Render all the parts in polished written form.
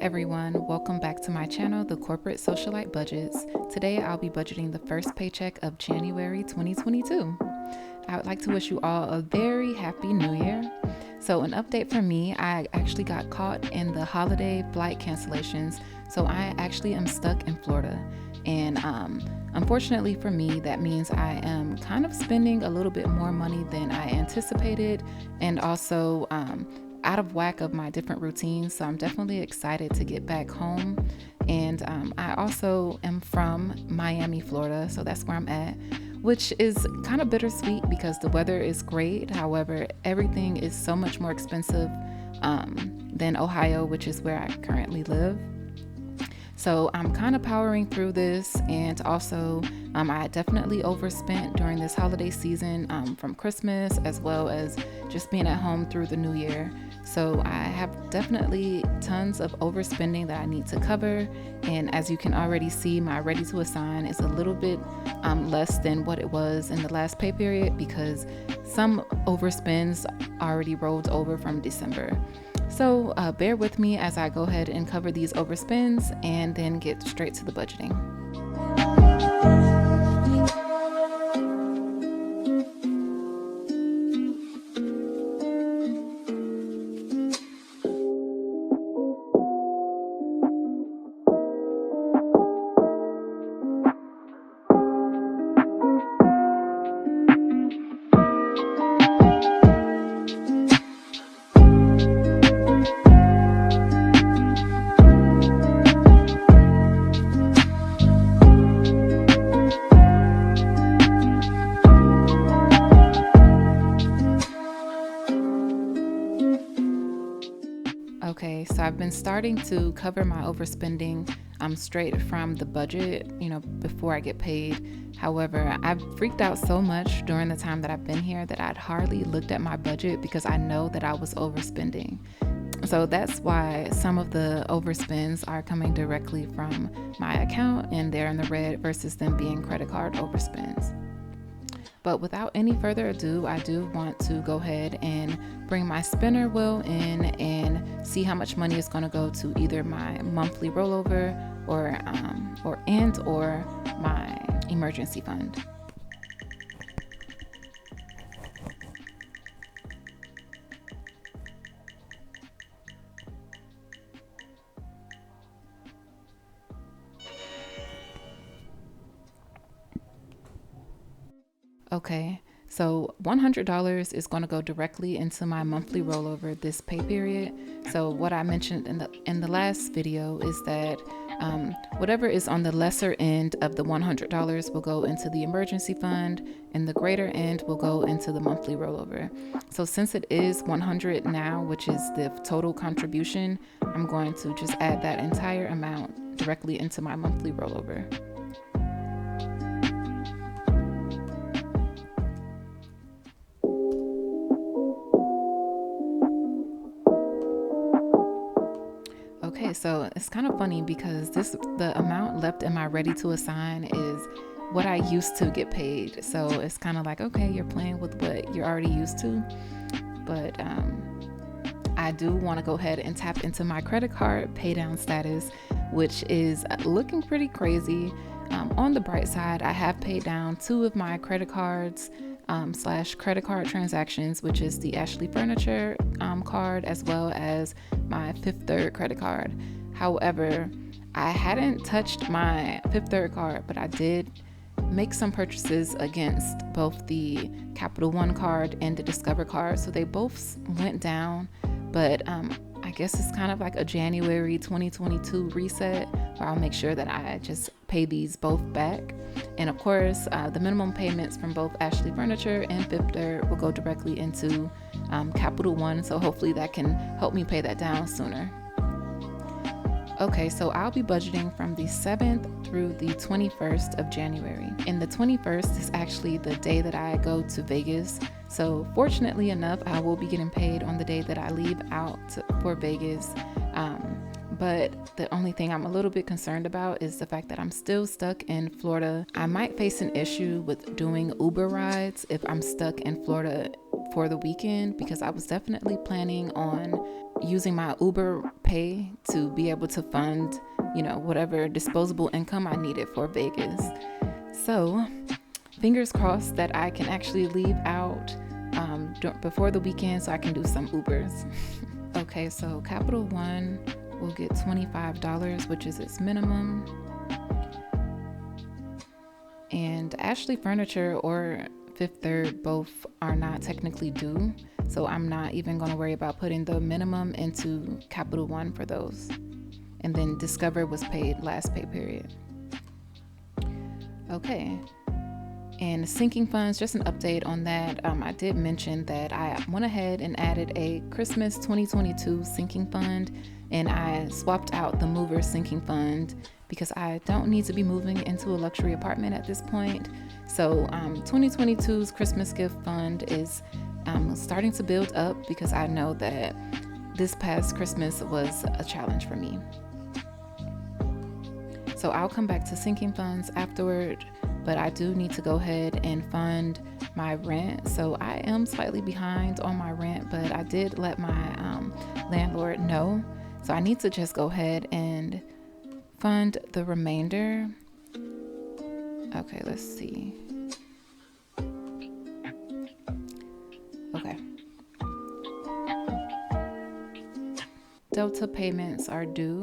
everyone, welcome back to my channel, The Corporate Socialite Budgets. Today I'll be budgeting the first paycheck of January 2022. I would like to wish you all a very happy new year. So an update from me, I actually got caught in the holiday flight cancellations, so I actually am stuck in Florida. And unfortunately for me, that means I am kind of spending a little bit more money than I anticipated, and also out of whack of my different routines. So I'm definitely excited to get back home. And I also am from Miami, Florida, so that's where I'm at, which is kind of bittersweet because the weather is great. However, everything is so much more expensive than Ohio, which is where I currently live. So I'm kind of powering through this, and also I definitely overspent during this holiday season from Christmas as well as just being at home through the new year. So I have definitely tons of overspending that I need to cover, and as you can already see, my ready to assign is a little bit less than what it was in the last pay period because some overspends already rolled over from December. So bear with me as I go ahead and cover these overspends and then get straight to the budgeting. Okay, so I've been starting to cover my overspending straight from the budget, before I get paid. However, I've freaked out so much during the time that I've been here that I'd hardly looked at my budget because I know that I was overspending. So that's why some of the overspends are coming directly from my account and they're in the red versus them being credit card overspends. But without any further ado, I do want to go ahead and bring my spinner wheel in and see how much money is going to go to either my monthly rollover or my emergency fund. Okay, so $100 is going to go directly into my monthly rollover this pay period. So what I mentioned in the last video is that whatever is on the lesser end of the $100 will go into the emergency fund, and the greater end will go into the monthly rollover. So since it is $100 now, which is the total contribution, I'm going to just add that entire amount directly into my monthly rollover. Okay, so it's kind of funny because the amount left in my ready to assign is what I used to get paid. So it's kind of like, okay, you're playing with what you're already used to. But I do want to go ahead and tap into my credit card paydown status, which is looking pretty crazy. On the bright side, I have paid down 2 of my credit cards / credit card transactions, which is the Ashley Furniture card as well as my Fifth Third credit card. However, I hadn't touched my Fifth Third card, but I did make some purchases against both the Capital One card and the Discover card, so they both went down. But I guess it's kind of like a January 2022 reset where I'll make sure that I just pay these both back. And of course, the minimum payments from both Ashley Furniture and Fifth Third will go directly into Capital One. So hopefully that can help me pay that down sooner. Okay, so I'll be budgeting from the 7th through the 21st of January. And the 21st is actually the day that I go to Vegas. So fortunately enough, I will be getting paid on the day that I leave out for Vegas. But the only thing I'm a little bit concerned about is the fact that I'm still stuck in Florida. I might face an issue with doing Uber rides if I'm stuck in Florida for the weekend, because I was definitely planning on using my Uber pay to be able to fund, whatever disposable income I needed for Vegas. So fingers crossed that I can actually leave out before the weekend so I can do some Ubers. Okay, so Capital One will get $25, which is its minimum. And Ashley Furniture or Fifth Third both are not technically due, so I'm not even going to worry about putting the minimum into Capital One for those. And then Discover was paid last pay period. Okay. And sinking funds, just an update on that. I did mention that I went ahead and added a Christmas 2022 sinking fund, and I swapped out the mover sinking fund because I don't need to be moving into a luxury apartment at this point. So 2022's Christmas gift fund is starting to build up because I know that this past Christmas was a challenge for me. So I'll come back to sinking funds afterward, but I do need to go ahead and fund my rent. So I am slightly behind on my rent, but I did let my landlord know. So I need to just go ahead and fund the remainder. Okay, let's see. Okay. Delta payments are due.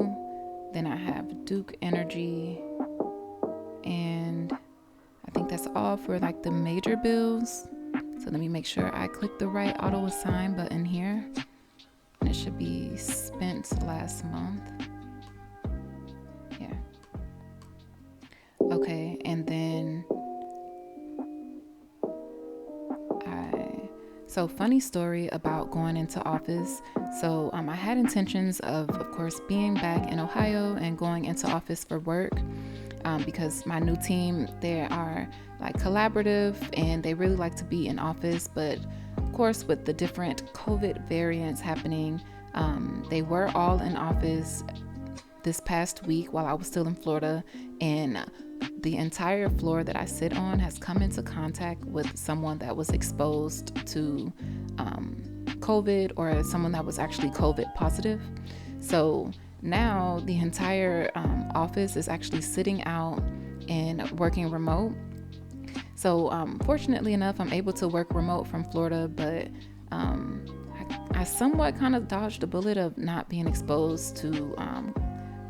Then I have Duke Energy, and I think that's all for like the major bills. So let me make sure I click the right auto assign button here. And it should be spent last month. Yeah. Okay, and then So funny story about going into office. So I had intentions of course, being back in Ohio and going into office for work because my new team, they are like collaborative and they really like to be in office. But of course, with the different COVID variants happening, they were all in office this past week while I was still in Florida, and the entire floor that I sit on has come into contact with someone that was exposed to COVID, or someone that was actually COVID positive. So now the entire office is actually sitting out and working remote. So fortunately enough, I'm able to work remote from Florida, but I somewhat kind of dodged the bullet of not being exposed to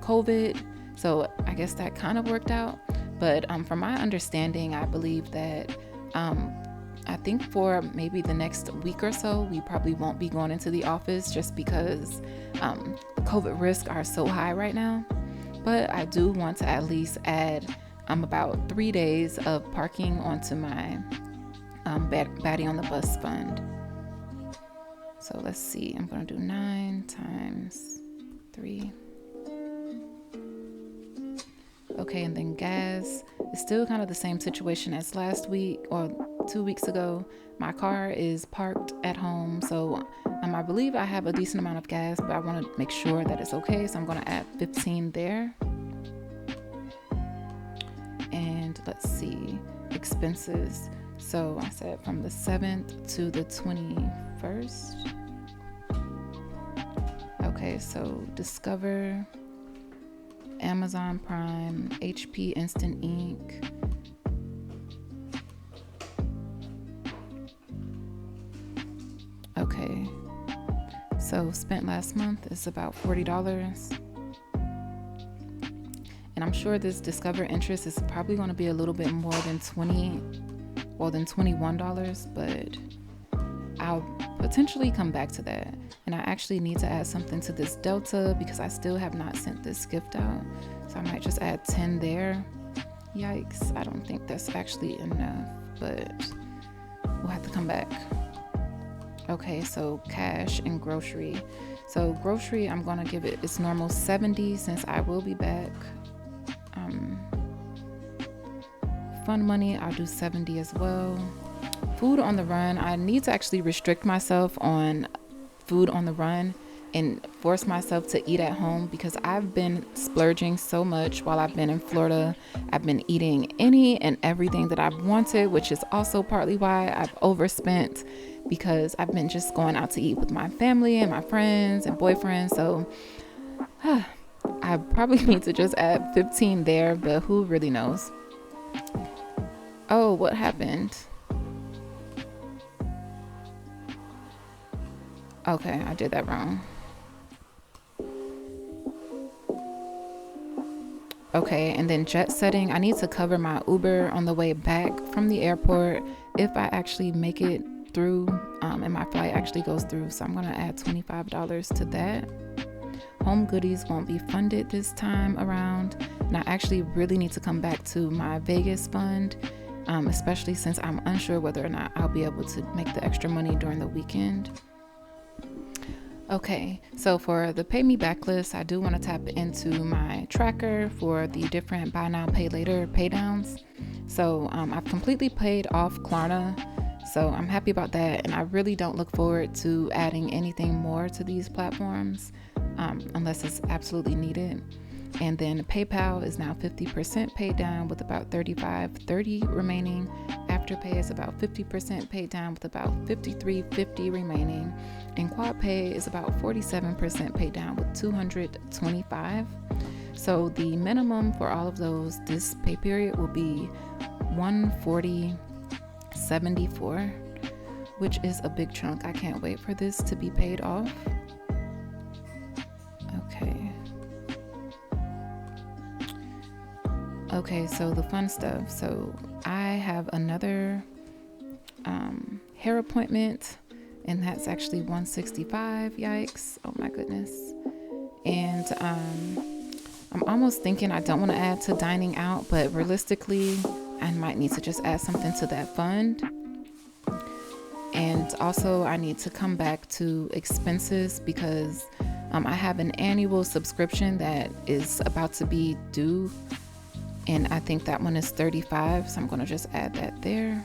COVID. So I guess that kind of worked out. But from my understanding, I believe that I think for maybe the next week or so, we probably won't be going into the office just because the COVID risks are so high right now. But I do want to at least add about 3 days of parking onto my baddie on the bus fund. So let's see, I'm going to do 9 times 3. Okay, and then gas is still kind of the same situation as last week or 2 weeks ago. My car is parked at home, so I believe I have a decent amount of gas, but I want to make sure that it's okay, so I'm going to add 15 there. And let's see, expenses. So I said from the 7th to the 21st. Okay, so Discover, Amazon Prime, HP Instant Ink, okay, so spent last month is about $40, and I'm sure this Discover interest is probably going to be a little bit more than $21, but I'll potentially come back to that. And I actually need to add something to this Delta because I still have not sent this gift out. So I might just add 10 there. Yikes, I don't think that's actually enough, but we'll have to come back. Okay, so cash and grocery. So grocery, I'm gonna give it its normal 70 since I will be back. Fun money, I'll do 70 as well. Food on the run, I need to actually restrict myself on food on the run and force myself to eat at home because I've been splurging so much while I've been in Florida. I've been eating any and everything that I've wanted, which is also partly why I've overspent because I've been just going out to eat with my family and my friends and boyfriends. So I probably need to just add 15 there, but who really knows? Oh, what happened? Okay, I did that wrong. Okay, and then jet setting, I need to cover my Uber on the way back from the airport if I actually make it through and my flight actually goes through. So I'm gonna add $25 to that. Home goodies won't be funded this time around, and I actually really need to come back to my Vegas fund, especially since I'm unsure whether or not I'll be able to make the extra money during the weekend. Okay, so for the pay me back list, I do want to tap into my tracker for the different buy now, pay later pay downs. So I've completely paid off Klarna, so I'm happy about that, and I really don't look forward to adding anything more to these platforms unless it's absolutely needed. And then PayPal is now 50% paid down with about $35.30 remaining. Afterpay is about 50% paid down with about $53.50 remaining. And QuadPay is about 47% paid down with $225. So the minimum for all of those this pay period will be $140.74, which is a big chunk. I can't wait for this to be paid off. Okay, so the fun stuff. So I have another hair appointment, and that's actually $165. Yikes. Oh my goodness. And I'm almost thinking I don't want to add to dining out, but realistically, I might need to just add something to that fund. And also I need to come back to expenses because I have an annual subscription that is about to be due, and I think that one is $35, so I'm going to just add that there.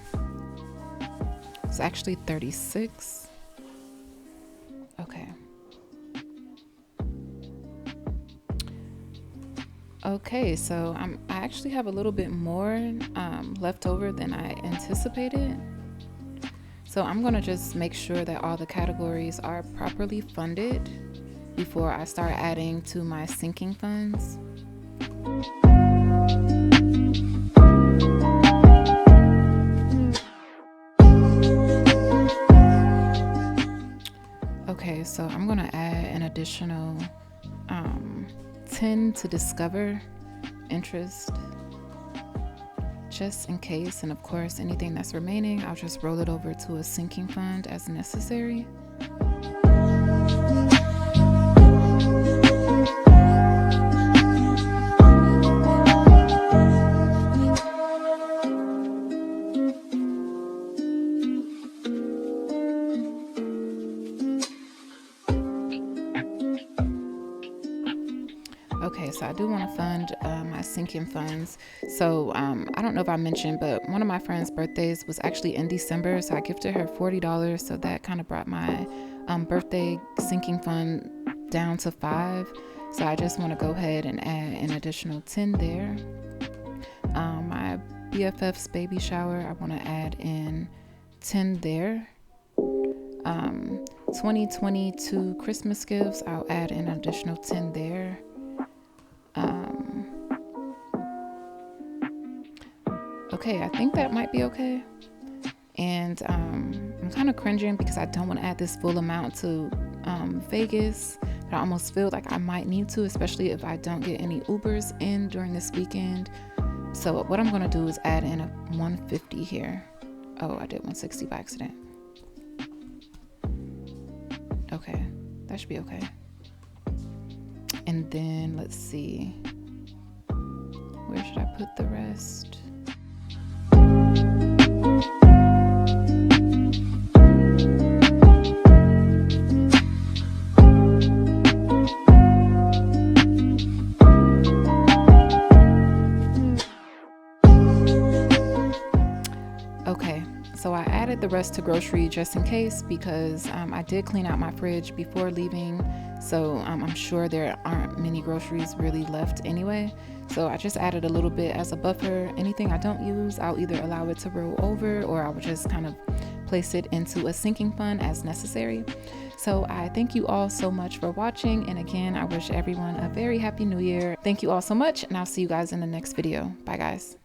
It's actually $36. Okay, so I actually have a little bit more left over than I anticipated. So I'm going to just make sure that all the categories are properly funded before I start adding to my sinking funds. Okay, so I'm going to add an additional 10 to discover interest, just in case. And of course, anything that's remaining, I'll just roll it over to a sinking fund as necessary. Okay, so I do want to fund my sinking funds. So I don't know if I mentioned, but one of my friend's birthdays was actually in December, so I gifted her $40. So that kind of brought my birthday sinking fund down to $5. So I just want to go ahead and add an additional 10 there. My BFF's baby shower, I want to add in 10 there. 2022 Christmas gifts, I'll add an additional 10 there. Okay, I think that might be okay. And I'm kind of cringing because I don't want to add this full amount to Vegas, but I almost feel like I might need to, especially if I don't get any Ubers in during this weekend. So what I'm going to do is add in a 150 here. Oh, I did 160 by accident. Okay, that should be okay. And then let's see, where should I put the rest? Okay, so I added the rest to grocery just in case, because I did clean out my fridge before leaving, so I'm sure there aren't many groceries really left anyway. So I just added a little bit as a buffer. Anything I don't use, I'll either allow it to roll over, or I will just kind of place it into a sinking fund as necessary. So I thank you all so much for watching, and again, I wish everyone a very happy new year. Thank you all so much, and I'll see you guys in the next video. Bye guys.